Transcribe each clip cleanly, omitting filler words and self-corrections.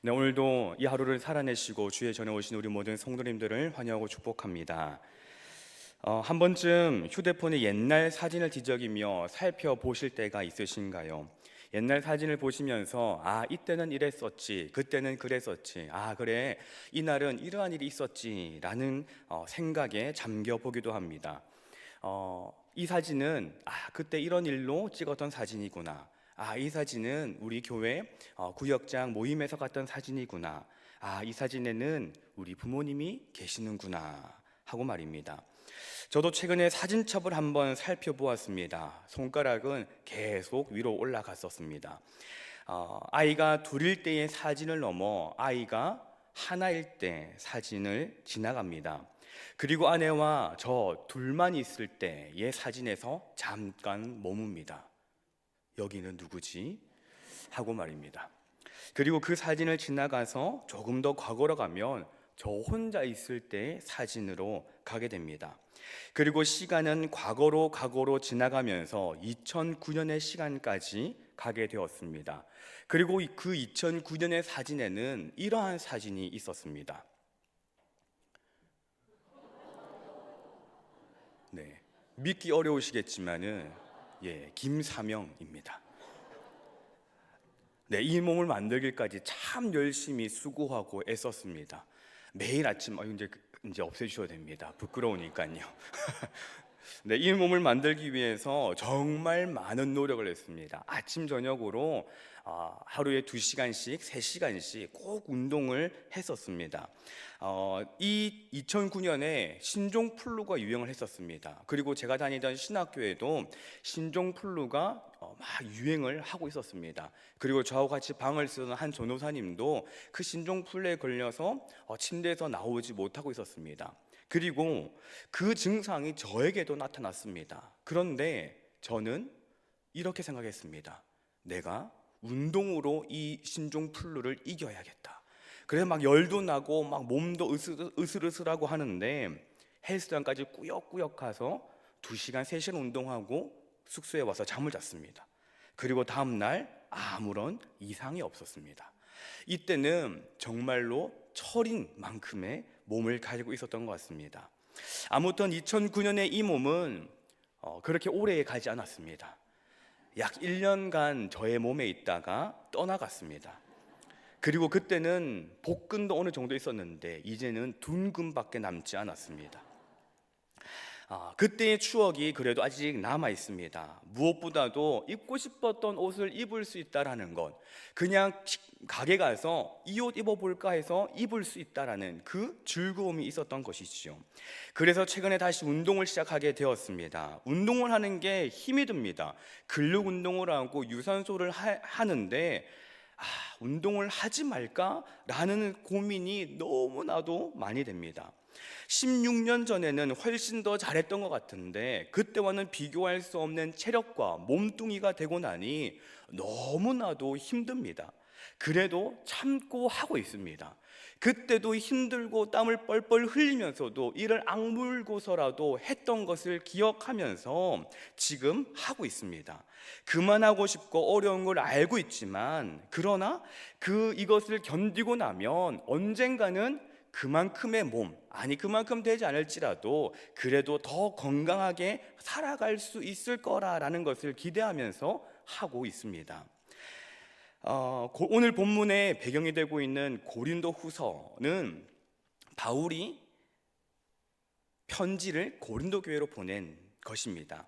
네, 오늘도 이 하루를 살아내시고 주의 전에 오신 우리 모든 성도님들을 환영하고 축복합니다. 한 번쯤 휴대폰에 옛날 사진을 뒤적이며 살펴보실 때가 있으신가요? 옛날 사진을 보시면서 이때는 이랬었지, 그때는 그랬었지, 그래, 이날은 이러한 일이 있었지 라는 생각에 잠겨 보기도 합니다. 이 사진은 그때 이런 일로 찍었던 사진이구나. 이 사진은 우리 교회 구역장 모임에서 갔던 사진이구나. 이 사진에는 우리 부모님이 계시는구나 하고 말입니다. 저도 최근에 사진첩을 한번 살펴보았습니다. 손가락은 계속 위로 올라갔었습니다. 아이가 둘일 때의 사진을 넘어 아이가 하나일 때 사진을 지나갑니다. 그리고 아내와 저 둘만 있을 때의 사진에서 잠깐 머뭅니다. 여기는 누구지? 하고 말입니다. 그리고 그 사진을 지나가서 조금 더 과거로 가면 저 혼자 있을 때 사진으로 가게 됩니다. 그리고 시간은 과거로 지나가면서 2009년의 시간까지 가게 되었습니다. 그리고 그 2009년의 사진에는 이러한 사진이 있었습니다. 네, 믿기 어려우시겠지만은 김사명입니다. 네, 이 몸을 만들기까지 참 열심히 수고하고 애썼습니다. 매일 아침 이제 없애주셔도 됩니다. 부끄러우니까요. 네, 이 몸을 만들기 위해서 정말 많은 노력을 했습니다. 아침 저녁으로 하루에 2시간씩 3시간씩 꼭 운동을 했었습니다. 이 2009년에 신종플루가 유행을 했었습니다. 그리고 제가 다니던 신학교에도 신종플루가 막 유행을 하고 있었습니다. 그리고 저하고 같이 방을 쓰던 한 전도사님도 그 신종플루에 걸려서 침대에서 나오지 못하고 있었습니다. 그리고 그 증상이 저에게도 나타났습니다. 그런데 저는 이렇게 생각했습니다. 내가 운동으로 이 신종플루를 이겨야겠다. 그래서 막 열도 나고 막 몸도 으슬으슬하고 하는데 헬스장까지 꾸역꾸역 가서 2시간, 3시간 운동하고 숙소에 와서 잠을 잤습니다. 그리고 다음날 아무런 이상이 없었습니다. 이때는 정말로 철인 만큼의 몸을 가지고 있었던 것 같습니다. 아무튼 2009년에 이 몸은 그렇게 오래 가지 않았습니다. 약 1년간 저의 몸에 있다가 떠나갔습니다. 그리고 그때는 복근도 어느 정도 있었는데 이제는 둔근밖에 남지 않았습니다. 그때의 추억이 그래도 아직 남아 있습니다. 무엇보다도 입고 싶었던 옷을 입을 수 있다라는 것, 그냥 가게 가서 이 옷 입어볼까 해서 입을 수 있다라는 그 즐거움이 있었던 것이죠. 그래서 최근에 다시 운동을 시작하게 되었습니다. 운동을 하는 게 힘이 듭니다. 근력 운동을 하고 유산소를 하는데 운동을 하지 말까라는 고민이 너무나도 많이 됩니다. 16년 전에는 훨씬 더 잘했던 것 같은데 그때와는 비교할 수 없는 체력과 몸뚱이가 되고 나니 너무나도 힘듭니다. 그래도 참고 하고 있습니다. 그때도 힘들고 땀을 뻘뻘 흘리면서도 이를 악물고서라도 했던 것을 기억하면서 지금 하고 있습니다. 그만하고 싶고 어려운 걸 알고 있지만 그러나 이것을 견디고 나면 언젠가는 그만큼의 몸, 그만큼 되지 않을지라도 그래도 더 건강하게 살아갈 수 있을 거라는 것을 기대하면서 하고 있습니다. 오늘 본문의 배경이 되고 있는 고린도 후서는 바울이 편지를 고린도 교회로 보낸 것입니다.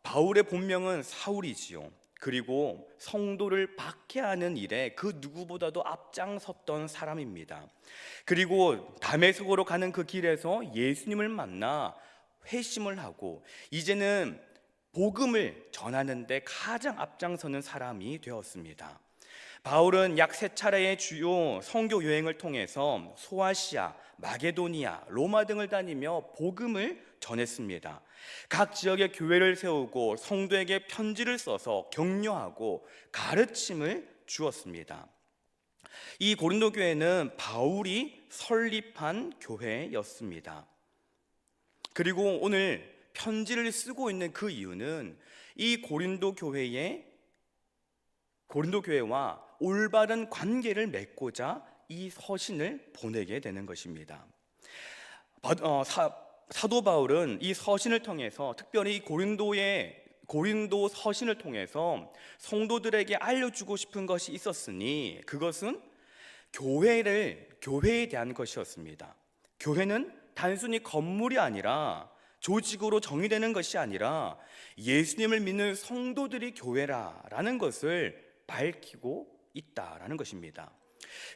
바울의 본명은 사울이지요. 그리고 성도를 박해하는 일에 그 누구보다도 앞장섰던 사람입니다. 그리고 다메섹으로 가는 그 길에서 예수님을 만나 회심을 하고 이제는 복음을 전하는 데 가장 앞장서는 사람이 되었습니다. 바울은 약 3차례의 주요 선교 여행을 통해서 소아시아, 마게도니아, 로마 등을 다니며 복음을 전했습니다. 각 지역의 교회를 세우고 성도에게 편지를 써서 격려하고 가르침을 주었습니다. 이 고린도 교회는 바울이 설립한 교회였습니다. 그리고 오늘 편지를 쓰고 있는 그 이유는 이 고린도 교회와 올바른 관계를 맺고자 이 서신을 보내게 되는 것입니다. 사도 바울은 이 서신을 통해서, 특별히 고린도 서신을 통해서 성도들에게 알려주고 싶은 것이 있었으니 그것은 교회에 대한 것이었습니다. 교회는 단순히 건물이 아니라, 조직으로 정의되는 것이 아니라 예수님을 믿는 성도들이 교회라는 것을 밝히고 있다라는 것입니다.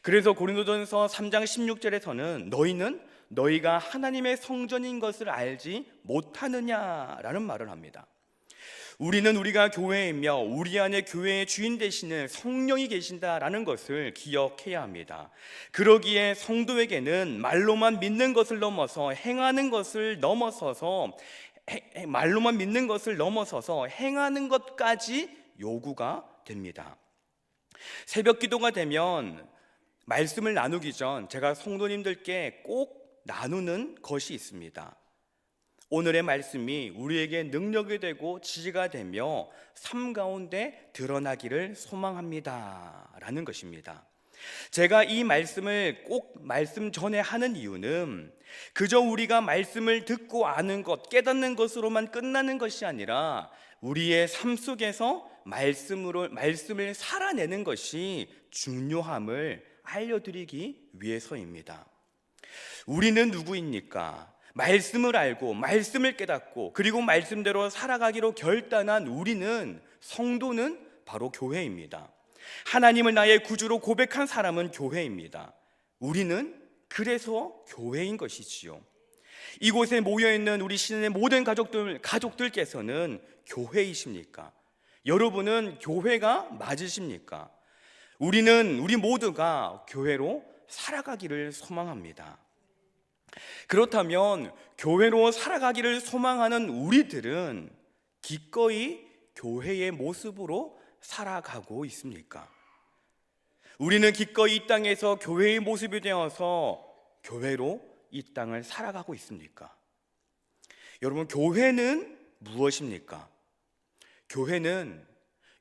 그래서 고린도전서 3장 16절에서는 너희가 하나님의 성전인 것을 알지 못하느냐라는 말을 합니다. 우리가 교회이며 우리 안에 교회의 주인 되시는 성령이 계신다라는 것을 기억해야 합니다. 그러기에 성도에게는 말로만 믿는 것을 넘어서 행하는 것을 넘어서서 행하는 것까지 요구가 됩니다. 새벽 기도가 되면 말씀을 나누기 전 제가 성도님들께 꼭 나누는 것이 있습니다. 오늘의 말씀이 우리에게 능력이 되고 지혜가 되며 삶 가운데 드러나기를 소망합니다 라는 것입니다. 제가 이 말씀을 꼭 말씀 전에 하는 이유는 그저 우리가 말씀을 듣고 아는 것, 깨닫는 것으로만 끝나는 것이 아니라 우리의 삶 속에서 말씀을 살아내는 것이 중요함을 알려드리기 위해서입니다. 우리는 누구입니까? 말씀을 알고 말씀을 깨닫고 그리고 말씀대로 살아가기로 결단한 우리는, 성도는 바로 교회입니다. 하나님을 나의 구주로 고백한 사람은 교회입니다. 우리는 그래서 교회인 것이지요. 이곳에 모여있는 우리 신의 모든 가족들께서는 교회이십니까? 여러분은 교회가 맞으십니까? 우리 모두가 교회로 살아가기를 소망합니다. 그렇다면 교회로 살아가기를 소망하는 우리들은 기꺼이 교회의 모습으로 살아가고 있습니까? 우리는 기꺼이 이 땅에서 교회의 모습이 되어서 교회로 이 땅을 살아가고 있습니까? 여러분, 교회는 무엇입니까? 교회는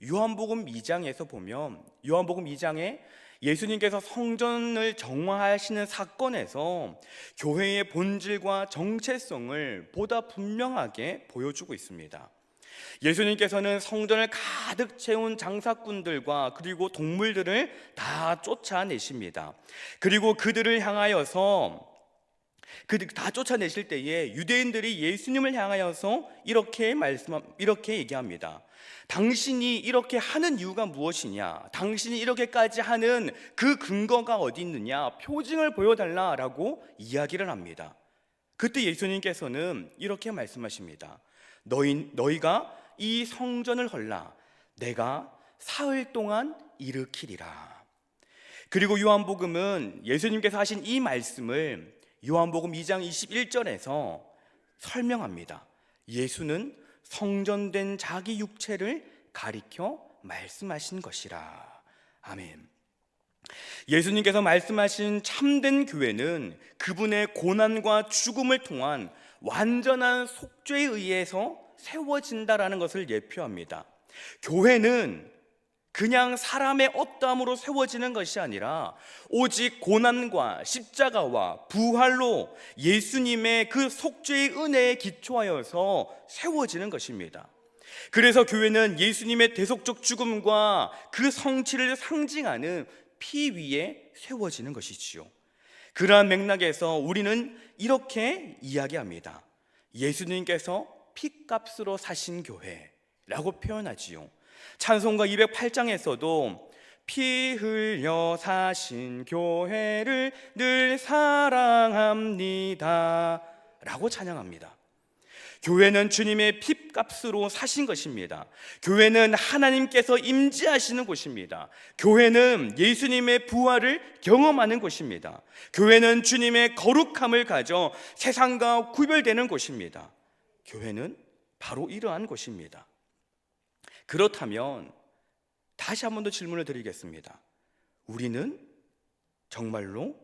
요한복음 2장에서 보면, 요한복음 2장에 예수님께서 성전을 정화하시는 사건에서 교회의 본질과 정체성을 보다 분명하게 보여주고 있습니다. 예수님께서는 성전을 가득 채운 장사꾼들과 그리고 동물들을 다 쫓아내십니다. 그리고 그들을 향하여서 다 쫓아내실 때에 유대인들이 예수님을 향하여서 이렇게 얘기합니다. 당신이 이렇게 하는 이유가 무엇이냐? 당신이 이렇게까지 하는 그 근거가 어디 있느냐? 표징을 보여달라라고 이야기를 합니다. 그때 예수님께서는 이렇게 말씀하십니다. 너희가 이 성전을 헐라 내가 사흘 동안 일으키리라. 그리고 요한복음은 예수님께서 하신 이 말씀을 요한복음 2장 21절에서 설명합니다. 예수는 성전된 자기 육체를 가리켜 말씀하신 것이라. 아멘. 예수님께서 말씀하신 참된 교회는 그분의 고난과 죽음을 통한 완전한 속죄에 의해서 세워진다라는 것을 예표합니다. 교회는 그냥 사람의 어떠함으로 세워지는 것이 아니라 오직 고난과 십자가와 부활로 예수님의 그 속죄의 은혜에 기초하여서 세워지는 것입니다. 그래서 교회는 예수님의 대속적 죽음과 그 성취를 상징하는 피 위에 세워지는 것이지요. 그러한 맥락에서 우리는 이렇게 이야기합니다. 예수님께서 피값으로 사신 교회라고 표현하지요. 찬송가 208장에서도 피 흘려 사신 교회를 늘 사랑합니다 라고 찬양합니다. 교회는 주님의 피값으로 사신 것입니다. 교회는 하나님께서 임재하시는 곳입니다. 교회는 예수님의 부활을 경험하는 곳입니다. 교회는 주님의 거룩함을 가져 세상과 구별되는 곳입니다. 교회는 바로 이러한 곳입니다. 그렇다면 다시 한 번 더 질문을 드리겠습니다. 우리는 정말로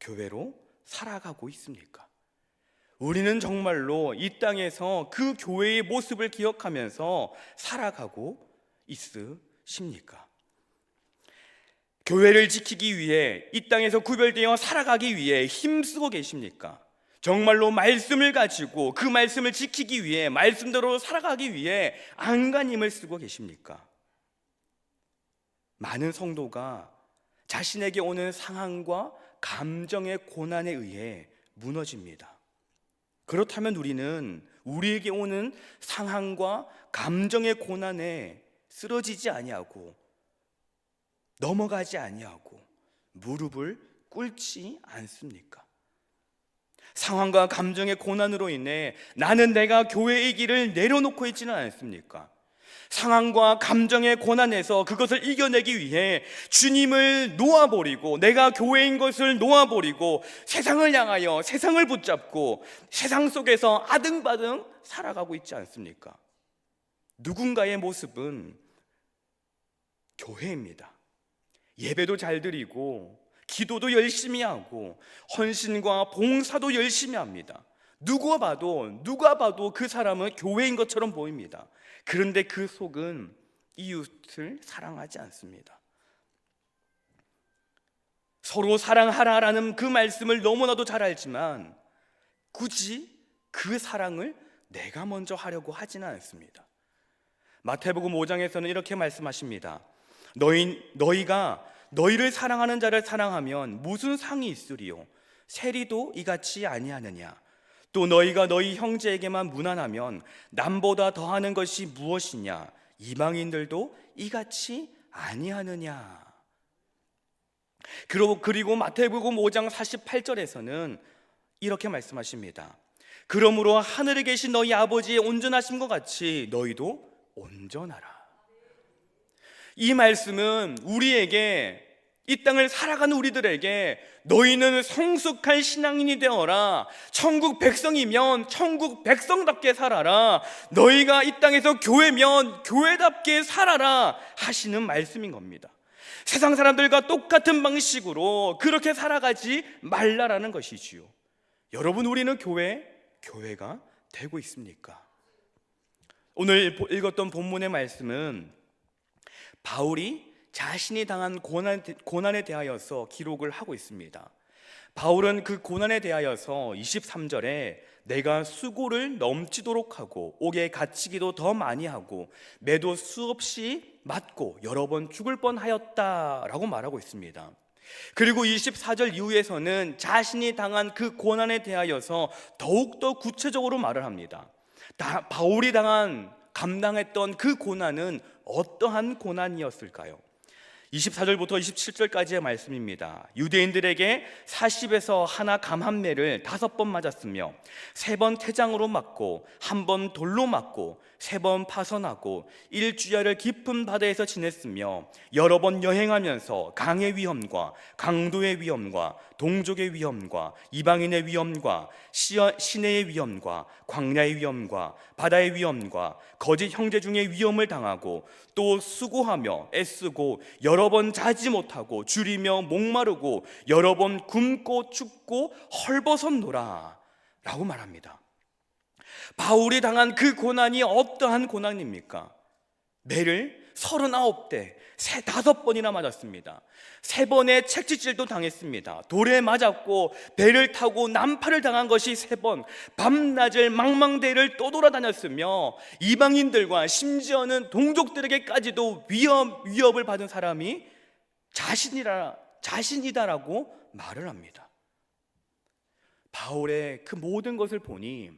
교회로 살아가고 있습니까? 우리는 정말로 이 땅에서 그 교회의 모습을 기억하면서 살아가고 있으십니까? 교회를 지키기 위해 이 땅에서 구별되어 살아가기 위해 힘쓰고 계십니까? 정말로 말씀을 가지고 그 말씀을 지키기 위해 말씀대로 살아가기 위해 안간힘을 쓰고 계십니까? 많은 성도가 자신에게 오는 상황과 감정의 고난에 의해 무너집니다. 그렇다면 우리는 우리에게 오는 상황과 감정의 고난에 쓰러지지 아니하고 넘어가지 아니하고 무릎을 꿇지 않습니까? 상황과 감정의 고난으로 인해 나는 내가 교회의 길을 내려놓고 있지는 않습니까? 상황과 감정의 고난에서 그것을 이겨내기 위해 주님을 놓아버리고 내가 교회인 것을 놓아버리고 세상을 향하여 세상을 붙잡고 세상 속에서 아등바등 살아가고 있지 않습니까? 누군가의 모습은 교회입니다. 예배도 잘 드리고 기도도 열심히 하고 헌신과 봉사도 열심히 합니다. 누가 봐도 그 사람은 교회인 것처럼 보입니다. 그런데 그 속은 이웃을 사랑하지 않습니다. 서로 사랑하라라는 그 말씀을 너무나도 잘 알지만 굳이 그 사랑을 내가 먼저 하려고 하지는 않습니다. 마태복음 5장에서는 이렇게 말씀하십니다. 너희가 너희를 사랑하는 자를 사랑하면 무슨 상이 있으리요? 세리도 이같이 아니하느냐? 또 너희가 너희 형제에게만 무난하면 남보다 더하는 것이 무엇이냐? 이방인들도 이같이 아니하느냐? 그리고 마태복음 5장 48절에서는 이렇게 말씀하십니다. 그러므로 하늘에 계신 너희 아버지의 온전하심과 같이 너희도 온전하라. 이 말씀은 우리에게, 이 땅을 살아가는 우리들에게 너희는 성숙한 신앙인이 되어라, 천국 백성이면 천국 백성답게 살아라, 너희가 이 땅에서 교회면 교회답게 살아라 하시는 말씀인 겁니다. 세상 사람들과 똑같은 방식으로 그렇게 살아가지 말라라는 것이지요. 여러분, 우리는 교회가 되고 있습니까? 오늘 읽었던 본문의 말씀은 바울이 자신이 당한 고난에 대하여서 기록을 하고 있습니다. 바울은 그 고난에 대하여서 23절에 내가 수고를 넘치도록 하고 옥에 갇히기도 더 많이 하고 매도 수없이 맞고 여러 번 죽을 뻔하였다라고 말하고 있습니다. 그리고 24절 이후에서는 자신이 당한 그 고난에 대하여서 더욱더 구체적으로 말을 합니다. 바울이 감당했던 그 고난은 어떠한 고난이었을까요? 24절부터 27절까지의 말씀입니다. 유대인들에게 40에서 하나 감 한 매를 5번 맞았으며 3번 태장으로 맞고 1번 돌로 맞고 3번 파선하고 일주야를 깊은 바다에서 지냈으며 여러 번 여행하면서 강의 위험과 강도의 위험과 동족의 위험과 이방인의 위험과 시내의 위험과 광야의 위험과 바다의 위험과 거짓 형제 중의 위험을 당하고 또 수고하며 애쓰고 여러 번 자지 못하고 줄이며 목마르고 여러 번 굶고 춥고 헐벗었노라 라고 말합니다. 바울이 당한 그 고난이 어떠한 고난입니까? 매를 39대 5번이나 맞았습니다. 3번의 채찍질도 당했습니다. 돌에 맞았고 배를 타고 난파를 당한 것이 3번, 밤낮을 망망대해를 떠돌아다녔으며 이방인들과 심지어는 동족들에게까지도 위협을 받은 사람이 자신이다라고 말을 합니다. 바울의 그 모든 것을 보니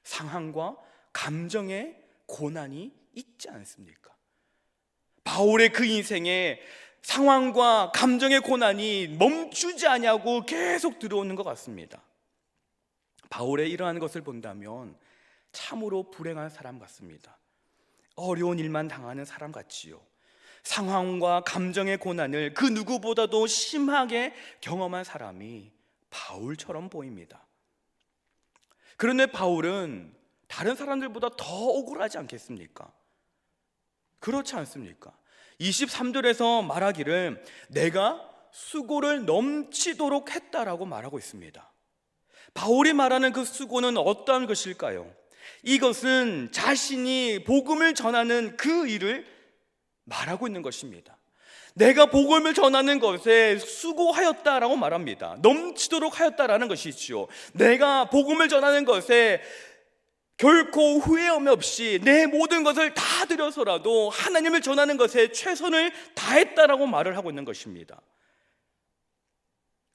상황과 감정의 고난이 있지 않습니까? 바울의 그 인생에 상황과 감정의 고난이 멈추지 않냐고 계속 들어오는 것 같습니다. 바울의 이러한 것을 본다면 참으로 불행한 사람 같습니다. 어려운 일만 당하는 사람 같지요. 상황과 감정의 고난을 그 누구보다도 심하게 경험한 사람이 바울처럼 보입니다. 그런데 바울은 다른 사람들보다 더 억울하지 않겠습니까? 그렇지 않습니까? 23절에서 말하기를 내가 수고를 넘치도록 했다라고 말하고 있습니다. 바울이 말하는 그 수고는 어떠한 것일까요? 이것은 자신이 복음을 전하는 그 일을 말하고 있는 것입니다. 내가 복음을 전하는 것에 수고하였다라고 말합니다. 넘치도록 하였다라는 것이지요. 내가 복음을 전하는 것에 결코 후회함 없이 내 모든 것을 다 들여서라도 하나님을 전하는 것에 최선을 다했다라고 말을 하고 있는 것입니다.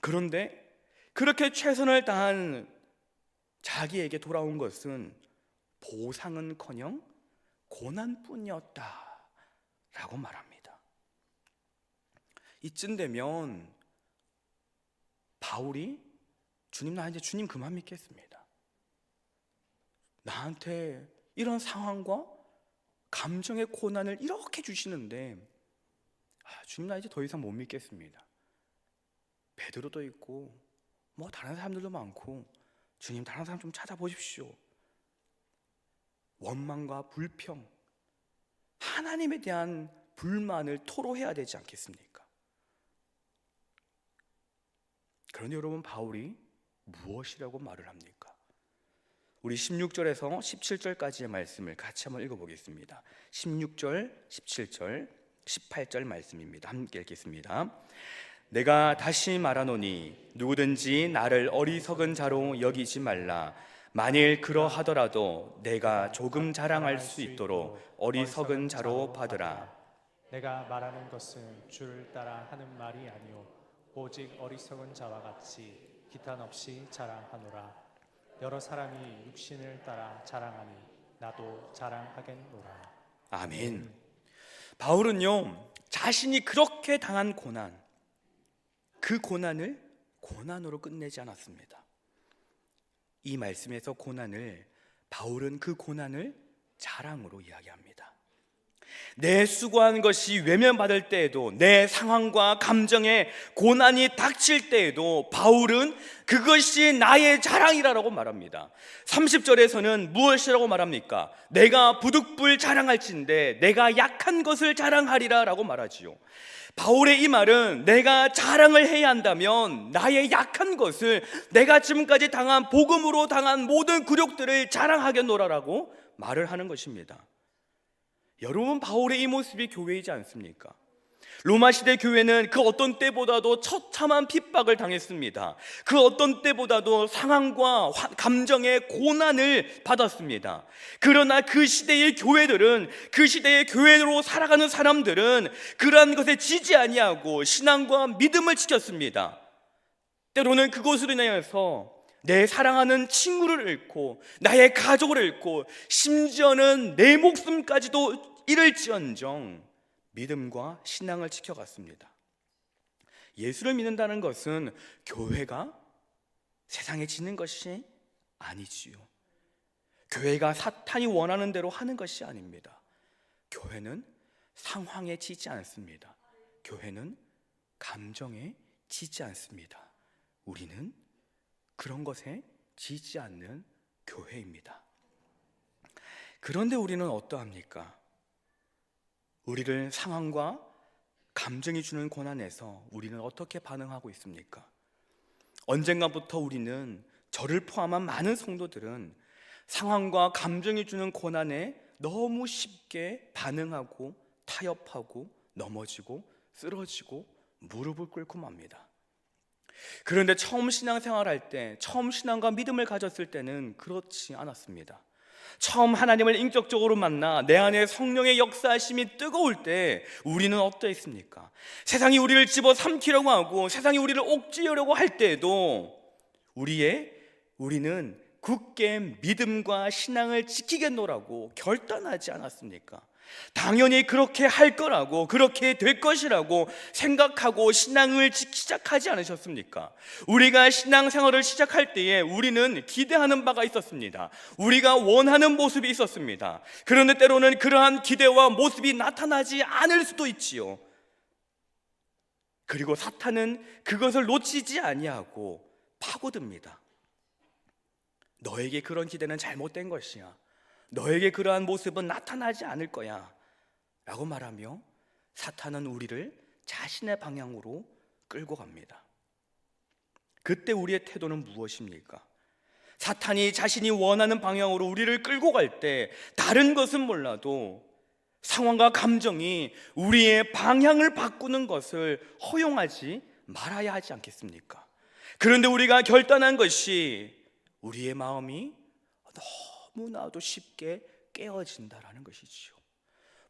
그런데 그렇게 최선을 다한 자기에게 돌아온 것은 보상은커녕 고난뿐이었다라고 말합니다. 이쯤 되면 바울이 주님, 나 이제 주님 그만 믿겠습니다. 나한테 이런 상황과 감정의 고난을 이렇게 주시는데 주님, 나 이제 더 이상 못 믿겠습니다. 베드로도 있고 뭐 다른 사람들도 많고 주님, 다른 사람 좀 찾아보십시오. 원망과 불평, 하나님에 대한 불만을 토로해야 되지 않겠습니까? 그런데 여러분, 바울이 무엇이라고 말을 합니까? 우리 16절에서 17절까지의 말씀을 같이 한번 읽어보겠습니다. 16절, 17절, 18절 말씀입니다. 함께 읽겠습니다. 내가 다시 말하노니 누구든지 나를 어리석은 자로 여기지 말라. 만일 그러하더라도 내가 조금 자랑할 수 있도록 어리석은 자로 받으라. 내가 말하는 것은 주를 따라 하는 말이 아니오 오직 어리석은 자와 같이 기탄 없이 자랑하노라. 여러 사람이 육신을 따라 자랑하니 나도 자랑하겠노라. 아멘. 바울은요, 자신이 그렇게 당한 고난, 그 고난을 고난으로 끝내지 않았습니다. 이 말씀에서 고난을, 바울은 그 고난을 자랑으로 이야기합니다. 내 수고한 것이 외면받을 때에도, 내 상황과 감정에 고난이 닥칠 때에도 바울은 그것이 나의 자랑이라고 말합니다. 30절에서는 무엇이라고 말합니까? 내가 부득불 자랑할진대 내가 약한 것을 자랑하리라 라고 말하지요. 바울의 이 말은 내가 자랑을 해야 한다면 나의 약한 것을, 내가 지금까지 당한 복음으로 당한 모든 굴욕들을 자랑하겠노라라고 말을 하는 것입니다. 여러분, 바울의 이 모습이 교회이지 않습니까? 로마 시대 교회는 그 어떤 때보다도 처참한 핍박을 당했습니다. 그 어떤 때보다도 상황과 감정의 고난을 받았습니다. 그러나 그 시대의 교회들은, 그 시대의 교회로 살아가는 사람들은 그러한 것에 지지 아니하고 신앙과 믿음을 지켰습니다. 때로는 그것으로 인하여서 내 사랑하는 친구를 잃고 나의 가족을 잃고 심지어는 내 목숨까지도 잃을지언정 믿음과 신앙을 지켜갔습니다. 예수를 믿는다는 것은 교회가 세상에 지는 것이 아니지요. 교회가 사탄이 원하는 대로 하는 것이 아닙니다. 교회는 상황에 지지 않습니다. 교회는 감정에 지지 않습니다. 우리는 그런 것에 지지 않는 교회입니다. 그런데 우리는 어떠합니까? 우리를 상황과 감정이 주는 고난에서 우리는 어떻게 반응하고 있습니까? 언젠가부터 우리는, 저를 포함한 많은 성도들은 상황과 감정이 주는 고난에 너무 쉽게 반응하고 타협하고 넘어지고 쓰러지고 무릎을 꿇고 맙니다. 그런데 처음 신앙생활할 때, 처음 신앙과 믿음을 가졌을 때는 그렇지 않았습니다. 처음 하나님을 인격적으로 만나 내 안에 성령의 역사하심이 뜨거울 때 우리는 어떠했습니까? 세상이 우리를 집어삼키려고 하고 세상이 우리를 옥죄려고 할 때에도 우리는 굳게 믿음과 신앙을 지키겠노라고 결단하지 않았습니까? 당연히 그렇게 할 거라고, 그렇게 될 것이라고 생각하고 신앙을 시작하지 않으셨습니까? 우리가 신앙생활을 시작할 때에 우리는 기대하는 바가 있었습니다. 우리가 원하는 모습이 있었습니다. 그런데 때로는 그러한 기대와 모습이 나타나지 않을 수도 있지요. 그리고 사탄은 그것을 놓치지 아니하고 파고듭니다. 너에게 그런 기대는 잘못된 것이야. 너에게 그러한 모습은 나타나지 않을 거야 라고 말하며 사탄은 우리를 자신의 방향으로 끌고 갑니다. 그때 우리의 태도는 무엇입니까? 사탄이 자신이 원하는 방향으로 우리를 끌고 갈 때 다른 것은 몰라도 상황과 감정이 우리의 방향을 바꾸는 것을 허용하지 말아야 하지 않겠습니까? 그런데 우리가 결단한 것이 우리의 마음이 너무나도 쉽게 깨어진다라는 것이지요.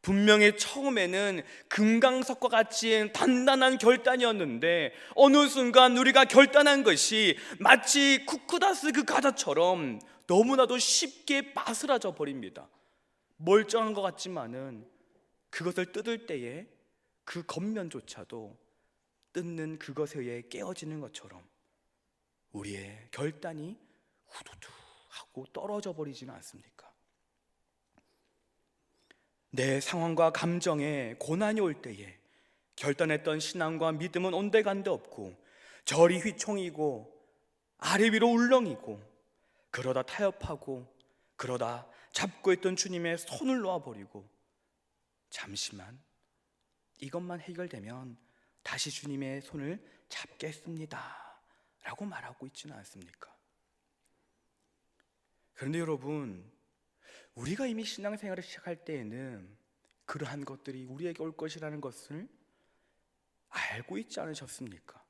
분명히 처음에는 금강석과 같이 단단한 결단이었는데 어느 순간 우리가 결단한 것이 마치 쿠쿠다스 그 과자처럼 너무나도 쉽게 바스라져 버립니다. 멀쩡한 것 같지만은 그것을 뜯을 때에 그 겉면조차도 뜯는 그것에 의해 깨어지는 것처럼 우리의 결단이 후두두 하고 떨어져 버리지는 않습니까? 내 상황과 감정에 고난이 올 때에 결단했던 신앙과 믿음은 온데간데 없고 저리 휘청이고 아래 위로 울렁이고 그러다 타협하고 그러다 잡고 있던 주님의 손을 놓아버리고 잠시만 이것만 해결되면 다시 주님의 손을 잡겠습니다 라고 말하고 있지는 않습니까? 그런데 여러분, 우리가 이미 신앙생활을 시작할 때에는 그러한 것들이 우리에게 올 것이라는 것을 알고 있지 않으셨습니까?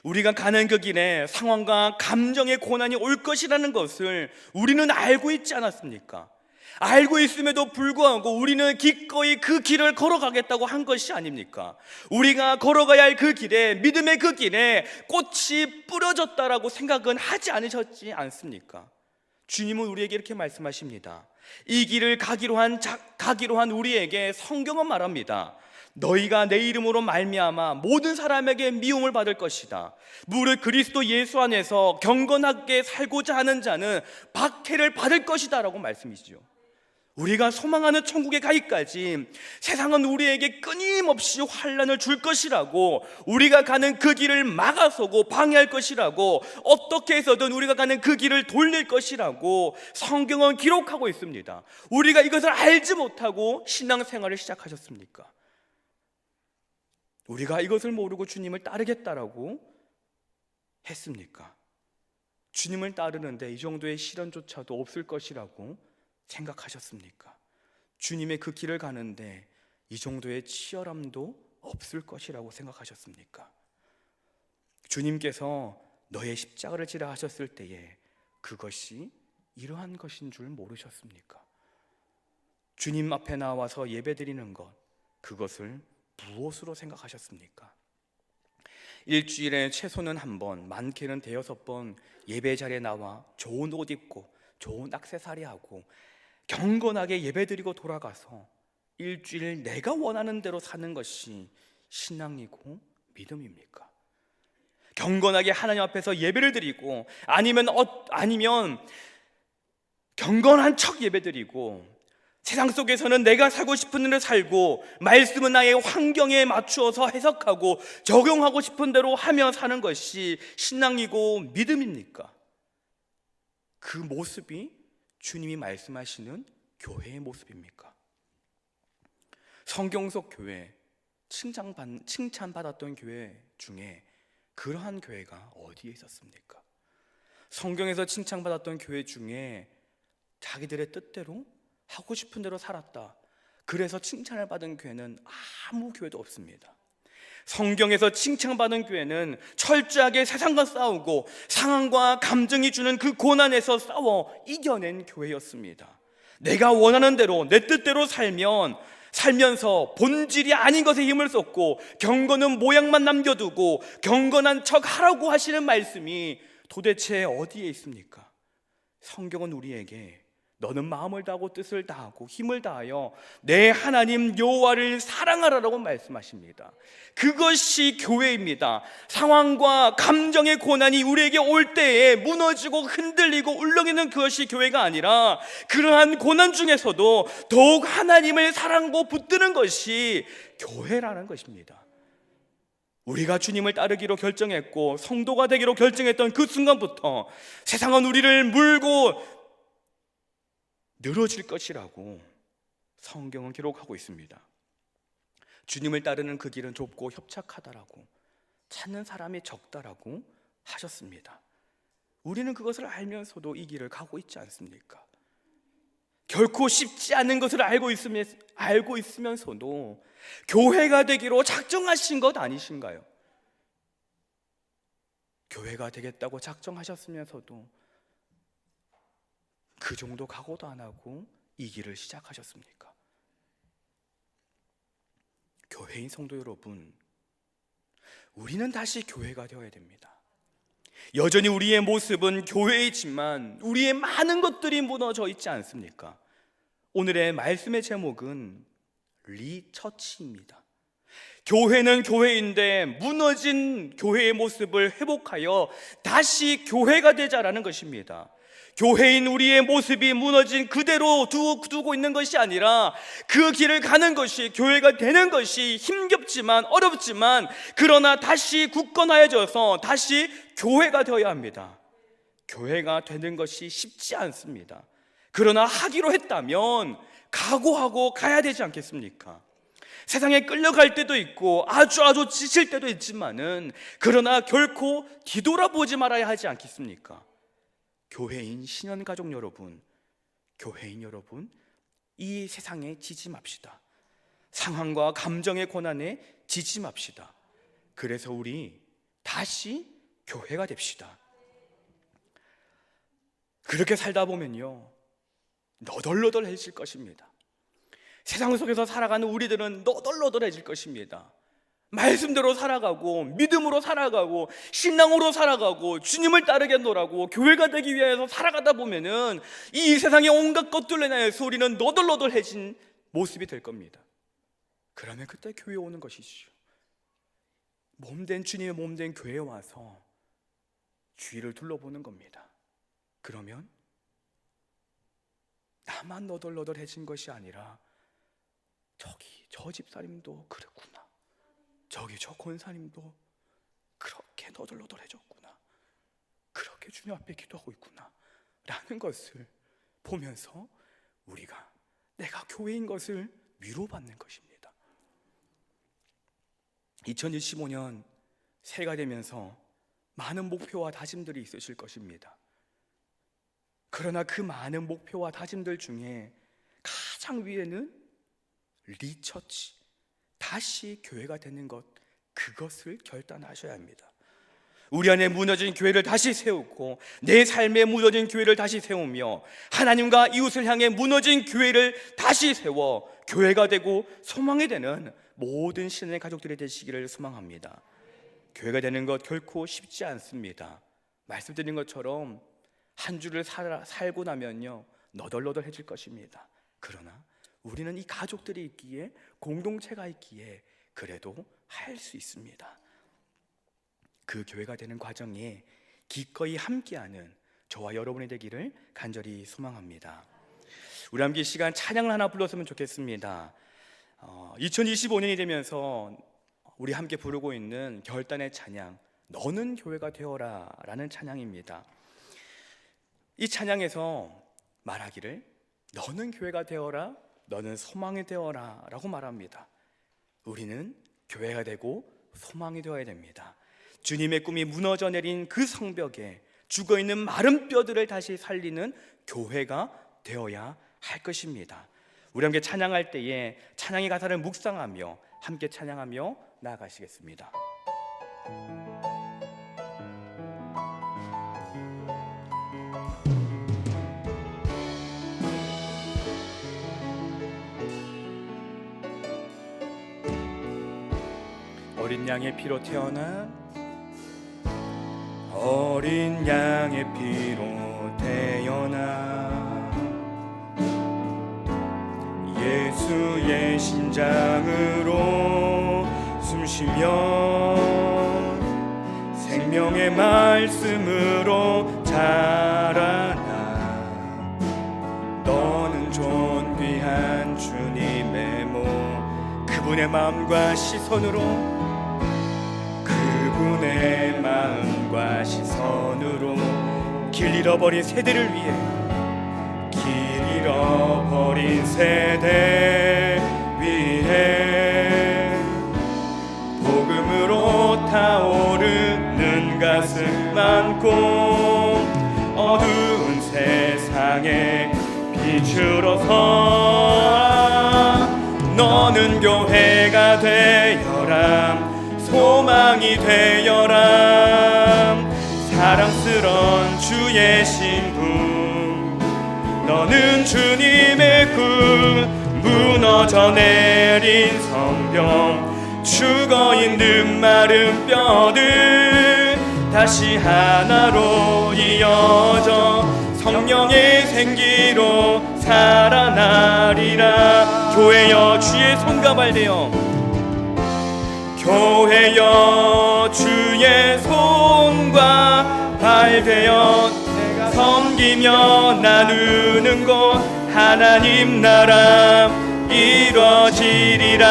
우리가 가는 그 길에 상황과 감정의 고난이 올 것이라는 것을 우리는 알고 있지 않았습니까? 알고 있음에도 불구하고 우리는 기꺼이 그 길을 걸어가겠다고 한 것이 아닙니까? 우리가 걸어가야 할 그 길에, 믿음의 그 길에 꽃이 뿌려졌다라고 생각은 하지 않으셨지 않습니까? 주님은 우리에게 이렇게 말씀하십니다. 이 길을 가기로 한 우리에게 성경은 말합니다. 너희가 내 이름으로 말미암아 모든 사람에게 미움을 받을 것이다. 무릇 그리스도 예수 안에서 경건하게 살고자 하는 자는 박해를 받을 것이다 라고 말씀이시죠. 우리가 소망하는 천국에 가기까지 세상은 우리에게 끊임없이 환난을 줄 것이라고, 우리가 가는 그 길을 막아서고 방해할 것이라고, 어떻게 해서든 우리가 가는 그 길을 돌릴 것이라고 성경은 기록하고 있습니다. 우리가 이것을 알지 못하고 신앙생활을 시작하셨습니까? 우리가 이것을 모르고 주님을 따르겠다라고 했습니까? 주님을 따르는데 이 정도의 시련조차도 없을 것이라고 생각하셨습니까? 주님의 그 길을 가는데 이 정도의 치열함도 없을 것이라고 생각하셨습니까? 주님께서 너의 십자가를 지라 하셨을 때에 그것이 이러한 것인 줄 모르셨습니까? 주님 앞에 나와서 예배드리는 것, 그것을 무엇으로 생각하셨습니까? 일주일에 최소는 한 번, 많게는 대여섯 번 예배 자리에 나와 좋은 옷 입고 좋은 액세서리 하고 경건하게 예배드리고 돌아가서 일주일 내가 원하는 대로 사는 것이 신앙이고 믿음입니까? 경건하게 하나님 앞에서 예배를 드리고 아니면 경건한 척 예배드리고 세상 속에서는 내가 살고 싶은 대로 살고 말씀은 나의 환경에 맞추어서 해석하고 적용하고 싶은 대로 하며 사는 것이 신앙이고 믿음입니까? 그 모습이 주님이 말씀하시는 교회의 모습입니까? 성경 속 교회, 칭찬받았던 교회 중에 그러한 교회가 어디에 있었습니까? 성경에서 칭찬받았던 교회 중에 자기들의 뜻대로 하고 싶은 대로 살았다, 그래서 칭찬을 받은 교회는 아무 교회도 없습니다. 성경에서 칭찬받은 교회는 철저하게 세상과 싸우고 상황과 감정이 주는 그 고난에서 싸워 이겨낸 교회였습니다. 내가 원하는 대로 내 뜻대로 살면서 본질이 아닌 것에 힘을 쏟고 경건은 모양만 남겨두고 경건한 척 하라고 하시는 말씀이 도대체 어디에 있습니까? 성경은 우리에게 너는 마음을 다하고 뜻을 다하고 힘을 다하여 내 하나님 여호와를 사랑하라라고 말씀하십니다. 그것이 교회입니다. 상황과 감정의 고난이 우리에게 올 때에 무너지고 흔들리고 울렁이는 그것이 교회가 아니라 그러한 고난 중에서도 더욱 하나님을 사랑하고 붙드는 것이 교회라는 것입니다. 우리가 주님을 따르기로 결정했고 성도가 되기로 결정했던 그 순간부터 세상은 우리를 물고 늘어질 것이라고 성경은 기록하고 있습니다. 주님을 따르는 그 길은 좁고 협착하다라고, 찾는 사람이 적다라고 하셨습니다. 우리는 그것을 알면서도 이 길을 가고 있지 않습니까? 결코 쉽지 않은 것을 알고 있으면서도 교회가 되기로 작정하신 것 아니신가요? 교회가 되겠다고 작정하셨으면서도 그 정도 각오도 안 하고 이 길을 시작하셨습니까? 교회인 성도 여러분, 우리는 다시 교회가 되어야 됩니다. 여전히 우리의 모습은 교회이지만 우리의 많은 것들이 무너져 있지 않습니까? 오늘의 말씀의 제목은 리처치입니다. 교회는 교회인데 무너진 교회의 모습을 회복하여 다시 교회가 되자라는 것입니다. 교회인 우리의 모습이 무너진 그대로 두고 있는 것이 아니라 그 길을 가는 것이, 교회가 되는 것이 힘겹지만 어렵지만 그러나 다시 굳건하여져서 다시 교회가 되어야 합니다. 교회가 되는 것이 쉽지 않습니다. 그러나 하기로 했다면 각오하고 가야 되지 않겠습니까? 세상에 끌려갈 때도 있고 아주 지칠 때도 있지만은 그러나 결코 뒤돌아보지 말아야 하지 않겠습니까? 교회인 신현가족 여러분, 교회인 여러분, 이 세상에 지지 맙시다. 상황과 감정의 고난에 지지 맙시다. 그래서 우리 다시 교회가 됩시다. 그렇게 살다 보면요, 너덜너덜해질 것입니다. 세상 속에서 살아가는 우리들은 너덜너덜해질 것입니다. 말씀대로 살아가고 믿음으로 살아가고 신앙으로 살아가고 주님을 따르겠노라고 교회가 되기 위해서 살아가다 보면은 이 세상의 온갖 것들로 인해서 우리는 너덜너덜해진 모습이 될 겁니다. 그러면 그때 교회에 오는 것이죠. 몸된 주님의 몸된 교회에 와서 주위를 둘러보는 겁니다. 그러면 나만 너덜너덜해진 것이 아니라 저기 저 집사님도 그랬구나, 저기 저 권사님도 그렇게 너덜너덜해졌구나, 그렇게 주님 앞에 기도하고 있구나 라는 것을 보면서 우리가 내가 교회인 것을 위로받는 것입니다. 2025년 새해가 되면서 많은 목표와 다짐들이 있으실 것입니다. 그러나 그 많은 목표와 다짐들 중에 가장 위에는 리처치, 다시 교회가 되는 것, 그것을 결단하셔야 합니다. 우리 안에 무너진 교회를 다시 세우고 내 삶에 무너진 교회를 다시 세우며 하나님과 이웃을 향해 무너진 교회를 다시 세워 교회가 되고 소망이 되는 모든 신의 가족들이 되시기를 소망합니다. 교회가 되는 것 결코 쉽지 않습니다. 말씀드린 것처럼 한 주를 살고 나면요 너덜너덜해질 것입니다. 그러나 우리는 이 가족들이 있기에, 공동체가 있기에 그래도 할 수 있습니다. 그 교회가 되는 과정에 기꺼이 함께하는 저와 여러분이 되기를 간절히 소망합니다. 우리 함께 이 시간 찬양을 하나 불렀으면 좋겠습니다. 2025년이 되면서 우리 함께 부르고 있는 결단의 찬양, 너는 교회가 되어라 라는 찬양입니다. 이 찬양에서 말하기를 너는 교회가 되어라, 너는 소망이 되어라 라고 말합니다. 우리는 교회가 되고 소망이 되어야 됩니다. 주님의 꿈이 무너져 내린 그 성벽에 죽어있는 마른 뼈들을 다시 살리는 교회가 되어야 할 것입니다. 우리 함께 찬양할 때에 찬양의 가사를 묵상하며 함께 찬양하며 나아가시겠습니다. 어린 양의 피로 태어난, 어린 양의 피로 태어난 예수의 심장으로 숨쉬며 생명의 말씀으로 자라나 너는 존귀한 주님의 몸, 그분의 마음과 시선으로, 그분의 마음과 시선으로 길 잃어버린 세대를 위해, 길 잃어버린 세대 위해 복음으로 타오르는 가슴 안고 어두운 세상에 주로서 너는 교회가 되어라 소망이 되어라 사랑스런 주의 신부 너는 주님의 꿈 무너져 내린 성벽 죽어있는 마른 뼈들 다시 하나로 이어져 성령의 생기로 살아나리라. 교회여 주의 손과 발되어 교회여 주의 손과 발되어 섬기며 나누는 것 하나님 나라 이루어지리라.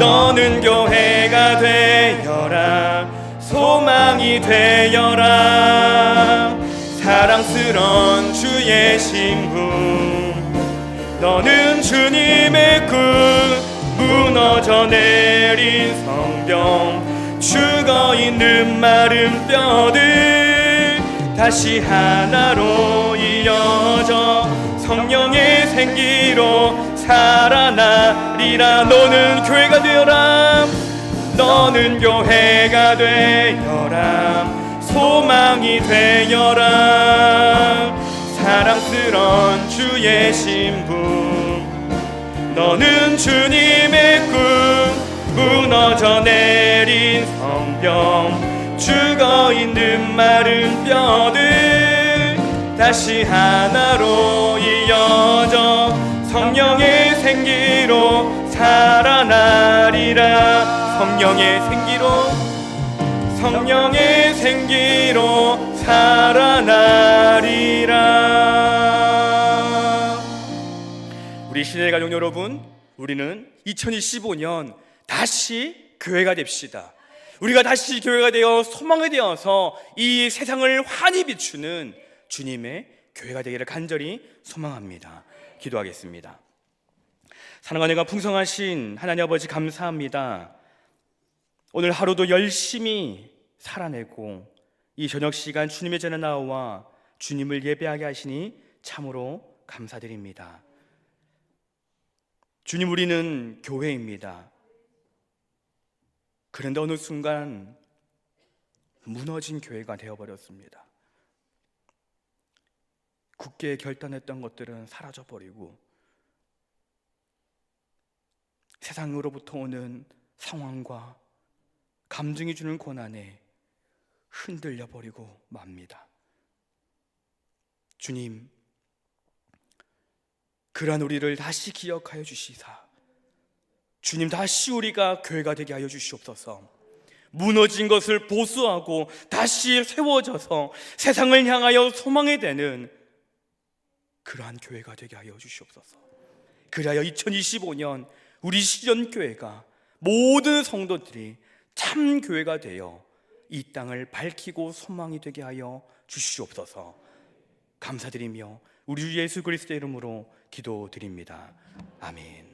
너는 교회가 되어라 소망이 되어라 사랑스런 주의 신부 너는 주님의 꿈 무너져 내린 성벽 죽어있는 마른 뼈들 다시 하나로 이어져 성령의 생기로 살아나리라. 너는 교회가 되어라 너는 교회가 되어라 소망이 되어라 사랑스런 주의 신부 너는 주님의 꿈 무너져 내린 성벽 죽어있는 마른 뼈들 다시 하나로 이어져 성령의 생기로 살아나리라. 성령의 생기로 살아나리라. 우리 시대의 가족 여러분, 우리는 2025년 다시 교회가 됩시다. 우리가 다시 교회가 되어 소망이 되어서 이 세상을 환히 비추는 주님의 교회가 되기를 간절히 소망합니다. 기도하겠습니다. 사랑과 은혜가 풍성하신 하나님 아버지 감사합니다. 오늘 하루도 열심히 살아내고 이 저녁 시간 주님의 전에 나와 주님을 예배하게 하시니 참으로 감사드립니다. 주님, 우리는 교회입니다. 그런데 어느 순간 무너진 교회가 되어버렸습니다. 굳게 결단했던 것들은 사라져버리고 세상으로부터 오는 상황과 감정이 주는 고난에 흔들려버리고 맙니다. 주님, 그러한 우리를 다시 기억하여 주시사 주님, 다시 우리가 교회가 되게 하여 주시옵소서. 무너진 것을 보수하고 다시 세워져서 세상을 향하여 소망이 되는 그러한 교회가 되게 하여 주시옵소서. 그리하여 2025년 우리 시전교회가 모든 성도들이 참 교회가 되어 이 땅을 밝히고 소망이 되게 하여 주시옵소서. 감사드리며 우리 주 예수 그리스도의 이름으로 기도드립니다. 아멘.